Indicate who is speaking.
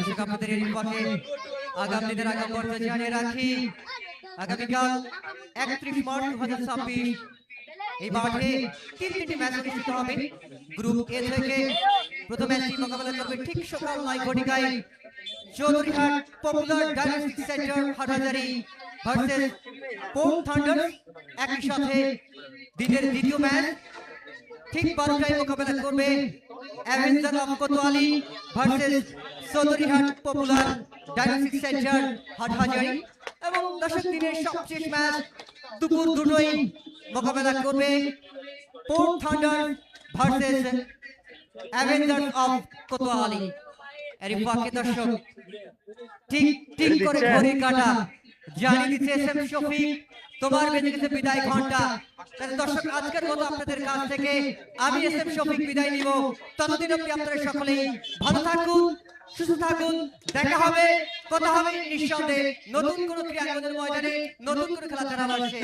Speaker 1: দর্শক আপনাদের এই পথে আগামী দিনের আগাম পর্যায়ে জানিয়ে রাখি আগামীকাল 31 মার্চ 2026 এই মাঠে তিনটি ম্যাচ অনুষ্ঠিত হবে। গ্রুপ এ থেকে প্রথম ম্যাচটি মোকাবেলা করবে ঠিক সকাল 9 ঘটিকায় Chowdhurihat popular diagnostic centre Hathazari versus port thunder. একই সাথে দিনের দ্বিতীয় ম্যাচ ঠিক 12টায় মোকাবেলা করবে avenger of Kotwali versus Chowdhurihat popular diagnostic centre Hathazari. এবং দর্শক দিনের সবশেষ ম্যাচ দুপুর 2টায় মোকাবেলা করবে port thunder versus avenger of Kotwali. এর ফাঁকে দর্শক ঠিক করে ঘড়ির কাঁটা জানিয়ে দিচ্ছে এসএম শফিক তোমার বেজে গেছে বিদায় ঘন্টা। তাহলে দর্শক আজকের মতো আপনাদের কাছ থেকে আমি এসএম শফিক বিদায় নিব। ততদিন অবধি আপনারা সকলেই ভালো থাকুন, সুস্থ থাকুন। দেখা হবে, কথা হবে নিঃসন্দেহে নতুন কোনো ক্রীড়াঙ্গনের ময়দানে, নতুন কোনো খেলা জানার আসে।